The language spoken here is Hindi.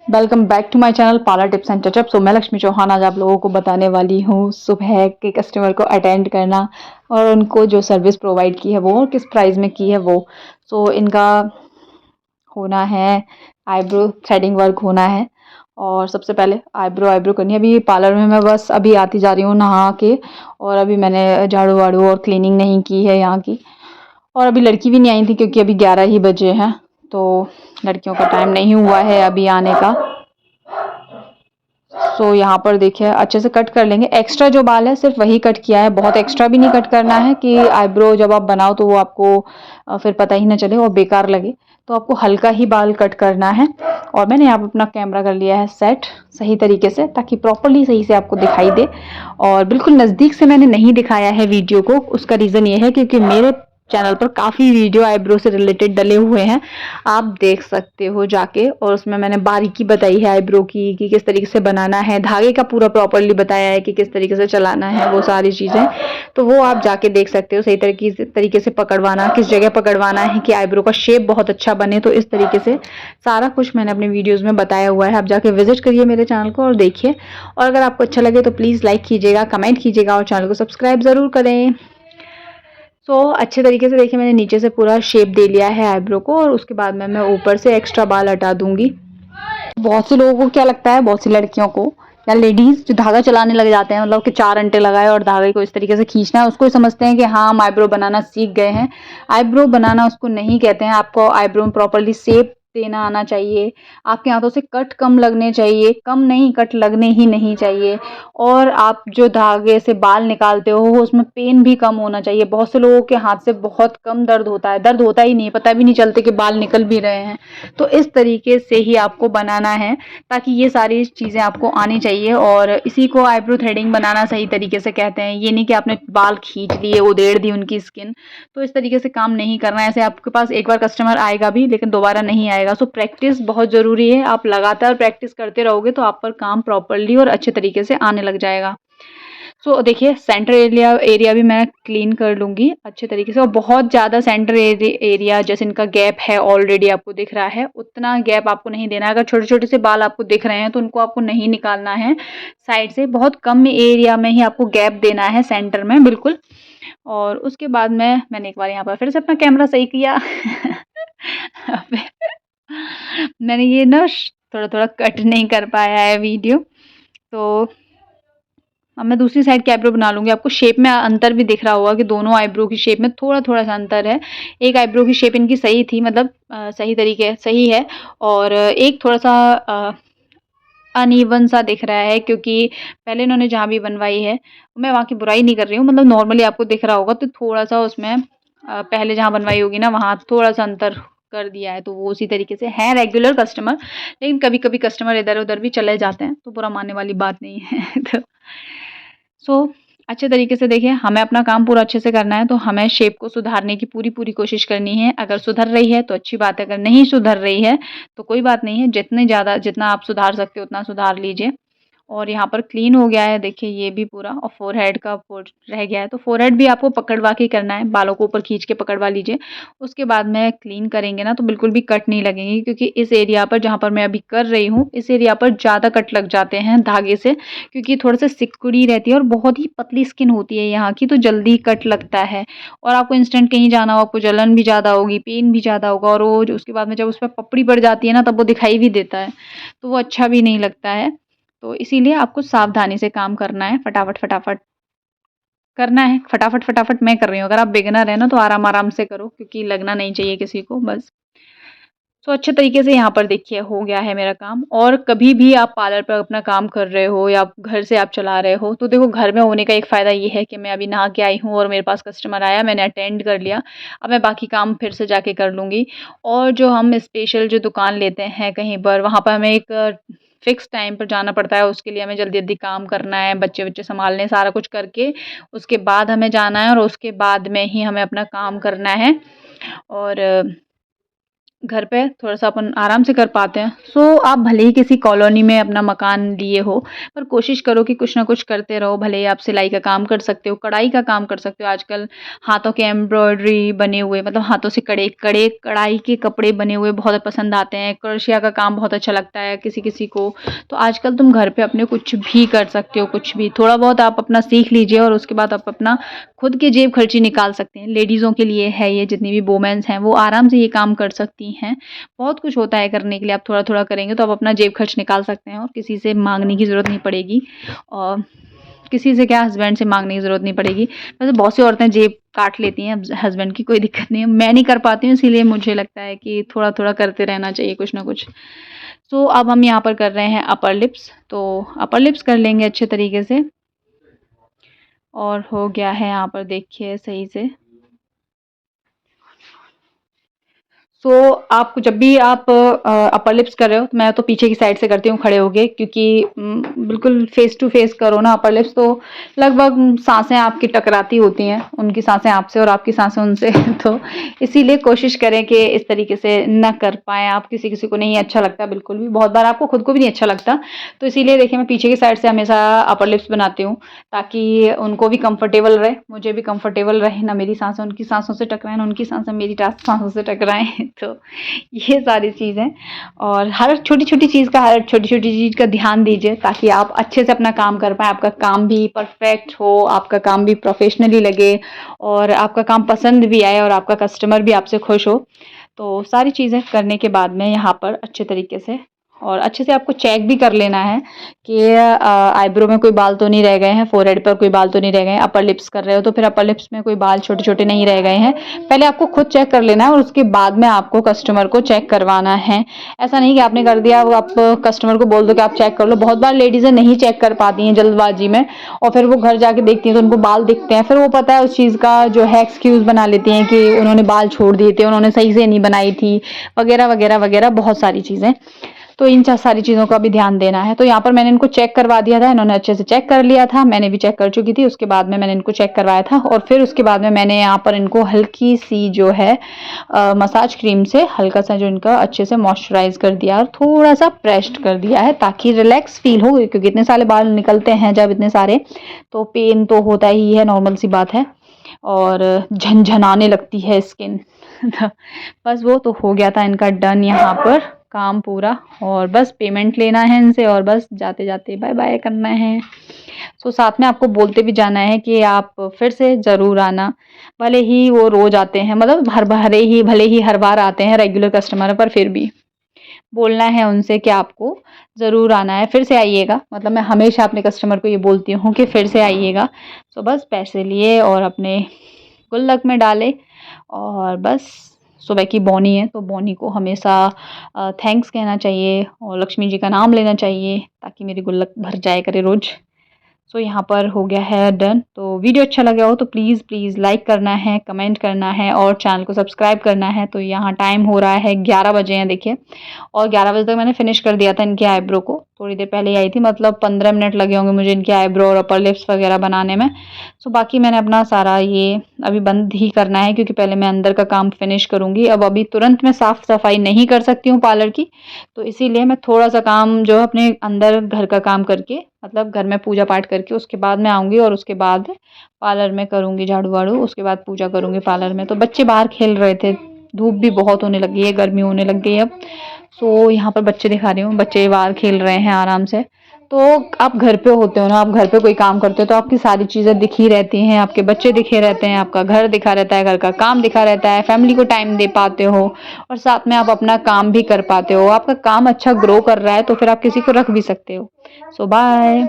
Welcome back to my channel parlour tips and touch up. मैं लक्ष्मी चौहान आज आप लोगों को बताने वाली हूँ सुबह के कस्टमर को अटेंड करना और उनको जो सर्विस प्रोवाइड की है वो और किस प्राइस में की है वो। इनका होना है आईब्रो थ्रेडिंग वर्क होना है और सबसे पहले आईब्रो करनी है। अभी पार्लर में मैं बस अभी आती जा रही हूँ नहा के, और अभी मैंने झाड़ू वाड़ू और क्लीनिंग नहीं की है यहाँ की। और अभी लड़की भी नहीं आई थी क्योंकि अभी 11 ही बजे हैं, तो लड़कियों का टाइम नहीं हुआ है अभी आने का। यहाँ पर देखिए अच्छे से कट कर लेंगे। एक्स्ट्रा जो बाल है सिर्फ वही कट किया है, बहुत एक्स्ट्रा भी नहीं कट करना है कि आईब्रो जब आप बनाओ तो वो आपको फिर पता ही ना चले और बेकार लगे। तो आपको हल्का ही बाल कट करना है। और मैंने यहाँ पे अपना कैमरा कर लिया है सेट सही तरीके से ताकि प्रॉपरली सही से आपको दिखाई दे। और बिल्कुल नज़दीक से मैंने नहीं दिखाया है वीडियो को, उसका रीज़न ये है क्योंकि मेरे चैनल पर काफ़ी वीडियो आईब्रो से रिलेटेड डले हुए हैं, आप देख सकते हो जाके। और उसमें मैंने बारीकी बताई है आईब्रो की कि किस तरीके से बनाना है, धागे का पूरा प्रॉपरली बताया है कि किस तरीके से चलाना है, वो सारी चीज़ें तो वो आप जाके देख सकते हो। सही तरीके से पकड़वाना, किस जगह पकड़वाना है कि आईब्रो का शेप बहुत अच्छा बने, तो इस तरीके से सारा कुछ मैंने अपने वीडियोज़ में बताया हुआ है। आप जाके विजिट करिए मेरे चैनल को और देखिए। और अगर आपको अच्छा लगे तो प्लीज़ लाइक कीजिएगा, कमेंट कीजिएगा और चैनल को सब्सक्राइब ज़रूर करें। अच्छे तरीके से देखिए मैंने नीचे से पूरा शेप दे लिया है आईब्रो को, और उसके बाद में मैं ऊपर से एक्स्ट्रा बाल हटा दूंगी। बहुत से लोगों को क्या लगता है, बहुत सी लड़कियों को या लेडीज जो धागा चलाने लग जाते हैं, मतलब कि 4 अंटे लगाए और धागे को इस तरीके से खींचना है, उसको समझते हैं कि हाँ हम आईब्रो बनाना सीख गए हैं। आईब्रो बनाना उसको नहीं कहते हैं। आपको आईब्रो में प्रॉपरली शेप देना आना चाहिए। आपके हाथों से कट कम लगने चाहिए, कम नहीं कट लगने ही नहीं चाहिए। और आप जो धागे से बाल निकालते हो उसमें पेन भी कम होना चाहिए। बहुत से लोगों के हाथ से बहुत कम दर्द होता है, दर्द होता ही नहीं, पता भी नहीं चलते कि बाल निकल भी रहे हैं। तो इस तरीके से ही आपको बनाना है ताकि ये सारी चीज़ें आपको आनी चाहिए। और इसी को आईब्रो थ्रेडिंग बनाना सही तरीके से कहते हैं। ये नहीं कि आपने बाल खींच लिए, उधेड़ दी उनकी स्किन, तो इस तरीके से काम नहीं करना है। ऐसे आपके पास एक बार कस्टमर आएगा भी लेकिन दोबारा नहीं आएगा। प्रैक्टिस बहुत ज़रूरी है। आप लगातार प्रैक्टिस करते रहोगे तो आप पर काम प्रॉपरली और अच्छे तरीके से आने लग जाएगा। देखिए सेंटर एरिया भी मैं क्लीन कर लूँगी अच्छे तरीके से। और बहुत ज़्यादा सेंटर एरिया जैसे इनका गैप है ऑलरेडी आपको दिख रहा है, उतना गैप आपको नहीं देना है। अगर छोटे-छोटे से बाल आपको दिख रहे हैं तो उनको आपको नहीं निकालना है साइड से, बहुत कम एरिया में ही आपको गैप देना है सेंटर में बिल्कुल। और उसके बाद मैंने एक बार यहाँ पर फिर से अपना कैमरा सही किया। मैंने ये ना थोड़ा-थोड़ा कट नहीं कर पाया है वीडियो, तो अब मैं दूसरी साइड की आईब्रो बना लूँगी। आपको शेप में अंतर भी दिख रहा होगा कि दोनों आईब्रो की शेप में थोड़ा-थोड़ा सा अंतर है। एक आईब्रो की शेप इनकी सही थी, मतलब सही है, और एक थोड़ा-सा अनइवन सा दिख रहा है क्योंकि पहले इन्होंने जहाँ भी बनवाई है, मैं वहाँ की बुराई नहीं कर रही हूँ, मतलब नॉर्मली आपको दिख रहा होगा तो थोड़ा-सा उसमें पहले जहाँ बनवाई होगी ना वहाँ थोड़ा-सा अंतर कर दिया है, तो वो उसी तरीके से हैं रेगुलर कस्टमर। लेकिन कभी-कभी कस्टमर इधर-उधर भी चले जाते हैं, तो बुरा मानने वाली बात नहीं है। तो सो अच्छे तरीके से देखिए हमें अपना काम पूरा अच्छे से करना है, तो हमें शेप को सुधारने की पूरी कोशिश करनी है। अगर सुधर रही है तो अच्छी बात है, अगर नहीं सुधर रही है तो कोई बात नहीं है। जितना आप सुधार सकते हो उतना सुधार लीजिए। और यहाँ पर क्लीन हो गया है देखिए ये भी पूरा, और फोरहेड का पोर्ट रह गया है, तो फोरहेड भी आपको पकड़वा के करना है, बालों को ऊपर खींच के पकड़वा लीजिए। उसके बाद में क्लीन करेंगे ना तो बिल्कुल भी कट नहीं लगेंगे, क्योंकि इस एरिया पर जहाँ पर मैं अभी कर रही हूँ इस एरिया पर ज़्यादा कट लग जाते हैं धागे से, क्योंकि थोड़ा सा सिकुड़ी रहती है और बहुत ही पतली स्किन होती है यहाँ की, तो जल्दी कट लगता है। और आपको इंस्टेंट कहीं जाना हो, आपको जलन भी ज़्यादा होगी, पेन भी ज़्यादा होगा, और वो उसके बाद में जब उस पर पपड़ी पड़ जाती है ना तब वो दिखाई भी देता है, तो वो अच्छा भी नहीं लगता है। तो इसीलिए आपको सावधानी से काम करना है, फटाफट करना है। फटाफट मैं कर रही हूँ। अगर आप बिगिनर हैं ना तो आराम-आराम से करो, क्योंकि लगना नहीं चाहिए किसी को बस। अच्छे तरीके से यहाँ पर देखिए हो गया है मेरा काम। और कभी भी आप पार्लर पर अपना काम कर रहे हो या घर से आप चला रहे हो, तो देखो घर में होने का एक फ़ायदा ये है कि मैं अभी नहा के आई हूँ और मेरे पास कस्टमर आया, मैंने अटेंड कर लिया। अब मैं बाकी काम फिर से जाके कर लूँगी। और जो हम स्पेशल जो दुकान लेते हैं कहीं पर, वहाँ पर हमें एक फ़िक्स टाइम पर जाना पड़ता है, उसके लिए हमें जल्दी-जल्दी काम करना है, बच्चे-वच्चे सँभालने, सारा कुछ करके उसके बाद हमें जाना है, और उसके बाद में ही हमें अपना काम करना है। और घर पे थोड़ा-सा अपन आराम से कर पाते हैं। सो आप भले ही किसी कॉलोनी में अपना मकान लिए हो, पर कोशिश करो कि कुछ ना कुछ करते रहो। भले ही आप सिलाई का काम कर सकते हो, कढ़ाई का काम कर सकते हो। आजकल हाथों के एम्ब्रॉयडरी बने हुए मतलब हाथों से कड़े कड़े कढ़ाई के कपड़े बने हुए बहुत पसंद आते हैं। क्रोशिया का काम बहुत अच्छा लगता है किसी-किसी को। तो आजकल तुम घर पे अपने कुछ भी कर सकते हो, कुछ भी। थोड़ा बहुत आप अपना सीख लीजिए और उसके बाद आप अपना खुद की जेब खर्ची निकाल सकते हैं। लेडीज़ों के लिए है ये, जितनी भी वुमेन्स हैं वो आराम से ये काम कर सकती हैं। बहुत कुछ होता है करने के लिए, आप थोड़ा-थोड़ा करेंगे तो आप अपना जेब खर्च निकाल सकते हैं और किसी से माँगने की ज़रूरत नहीं पड़ेगी। और किसी से क्या, हस्बैंड से माँगने की ज़रूरत नहीं पड़ेगी। वैसे बहुत सी औरतें जेब काट लेती हैं हस्बैंड की, कोई दिक्कत नहीं है। मैं नहीं कर पाती हूँ, इसीलिए मुझे लगता है कि थोड़ा-थोड़ा करते रहना चाहिए कुछ ना कुछ। सो अब हम यहाँ पर कर रहे हैं अपर लिप्स, तो अपर लिप्स कर लेंगे अच्छे तरीके से। और हो गया है यहाँ पर देखिए सही से। सो आप जब भी आप अपर लिप्स कर रहे हो, तो मैं तो पीछे की साइड से करती हूँ खड़े होके, क्योंकि बिल्कुल फेस टू फेस करो ना अपर लिप्स, तो लगभग सांसें आपकी टकराती होती हैं, उनकी सांसें आपसे और आपकी सांसें उनसे तो इसीलिए कोशिश करें कि इस तरीके से ना कर पाएँ आप। किसी किसी को नहीं अच्छा लगता बिल्कुल भी, बहुत बार आपको खुद को भी नहीं अच्छा लगता। तो इसीलिए देखिए मैं पीछे की साइड से हमेशा अपर लिप्स बनाती हूँ, ताकि उनको भी कंफर्टेबल रहे, मुझे भी कंफर्टेबल रहे। ना मेरी सांसें उनकी सांसों से टकराएँ, ना उनकी सांसें मेरी सांसों से टकराएँ। तो ये सारी चीज़ें, और हर छोटी-छोटी चीज़ का, हर छोटी-छोटी चीज़ का ध्यान दीजिए, ताकि आप अच्छे से अपना काम कर पाएँ, आपका काम भी परफेक्ट हो, आपका काम भी प्रोफेशनली लगे और आपका काम पसंद भी आए और आपका कस्टमर भी आपसे खुश हो। तो सारी चीज़ें करने के बाद में यहाँ पर अच्छे तरीके से और अच्छे से आपको चेक भी कर लेना है कि आईब्रो में कोई बाल तो नहीं रह गए हैं, फोरहेड पर कोई बाल तो नहीं रह गए हैं। अपर लिप्स कर रहे हो तो फिर अपर लिप्स में कोई बाल छोटे-छोटे नहीं रह गए हैं। पहले आपको खुद चेक कर लेना है और उसके बाद में आपको कस्टमर को चेक करवाना है। ऐसा नहीं कि आपने कर दिया, वो आप कस्टमर को बोल दो कि आप चेक कर लो। बहुत बार लेडीज़ें नहीं चेक कर पाती हैं जल्दबाजी में, और फिर वो घर जाके देखती हैं तो उनको बाल दिखते हैं। फिर वो पता है उस चीज़ का जो है एक्सक्यूज़ बना लेती हैं कि उन्होंने बाल छोड़ दिए थे, उन्होंने सही से नहीं बनाई थी, वगैरह, वगैरह, वगैरह बहुत सारी चीज़ें। तो इन सारी चीज़ों का भी ध्यान देना है। तो यहाँ पर मैंने इनको चेक करवा दिया था, इन्होंने अच्छे से चेक कर लिया था, मैंने भी चेक कर चुकी थी। उसके बाद में मैंने इनको चेक करवाया था और फिर उसके बाद में मैंने यहाँ पर इनको हल्की सी जो है मसाज क्रीम से हल्का सा जो इनका अच्छे से मॉइस्चराइज कर दिया और थोड़ा सा प्रेस्ड कर दिया है, ताकि रिलैक्स फील हो, क्योंकि इतने सारे बाल निकलते हैं जब इतने सारे, तो पेन तो होता ही है, नॉर्मल सी बात है, और झनझनाने लगती है स्किन। बस वो तो हो गया था इनका डन यहाँ पर काम पूरा, और बस पेमेंट लेना है इनसे और बस जाते जाते बाय बाय करना है। सो साथ में आपको बोलते भी जाना है कि आप फिर से ज़रूर आना, भले ही वो रोज़ आते हैं, मतलब भले ही हर बार आते हैं रेगुलर कस्टमर, पर फिर भी बोलना है उनसे कि आपको ज़रूर आना है, फिर से आइएगा। मतलब मैं हमेशा अपने कस्टमर को ये बोलती हूँ कि फिर से आइएगा। सो बस पैसे लिए और अपने गुल्लक में डाले, और बस सुबह की बोनी है तो बोनी को हमेशा थैंक्स कहना चाहिए और लक्ष्मी जी का नाम लेना चाहिए, ताकि मेरी गुल्लक भर जाया करे रोज़। सो यहाँ पर हो गया है डन। तो वीडियो अच्छा लगा हो तो प्लीज़ प्लीज़ लाइक करना है, कमेंट करना है और चैनल को सब्सक्राइब करना है। तो यहाँ टाइम हो रहा है 11 बजे हैं देखिए, और 11 बजे तक मैंने फिनिश कर दिया था इनके आईब्रो को। थोड़ी देर पहले ही आई थी, मतलब 15 मिनट लगे होंगे मुझे इनके आईब्रो और अपर लिप्स वगैरह बनाने में। सो बाकी मैंने अपना सारा ये अभी बंद ही करना है, क्योंकि पहले मैं अंदर का काम फिनिश करूँगी। अब अभी तुरंत मैं साफ़ सफाई नहीं कर सकती हूँ पार्लर की, तो इसीलिए मैं थोड़ा सा काम जो है अपने अंदर घर का काम करके, मतलब घर में पूजा पाठ करके उसके बाद मैं आऊँगी, और उसके बाद पार्लर में करूँगी झाड़ू वाड़ू, उसके बाद पूजा करूँगी पार्लर में। तो बच्चे बाहर खेल रहे थे, धूप भी बहुत होने लगी है, गर्मी होने लग गई है अब। सो यहाँ पर बच्चे दिखा रही हूँ, बच्चे बाहर खेल रहे हैं आराम से। तो आप घर पे होते हो ना, आप घर पे कोई काम करते हो तो आपकी सारी चीज़ें दिखी रहती हैं, आपके बच्चे दिखे रहते हैं, आपका घर दिखा रहता है, घर का काम दिखा रहता है, फैमिली को टाइम दे पाते हो और साथ में आप अपना काम भी कर पाते हो। आपका काम अच्छा ग्रो कर रहा है तो फिर आप किसी को रख भी सकते हो। सो बाय।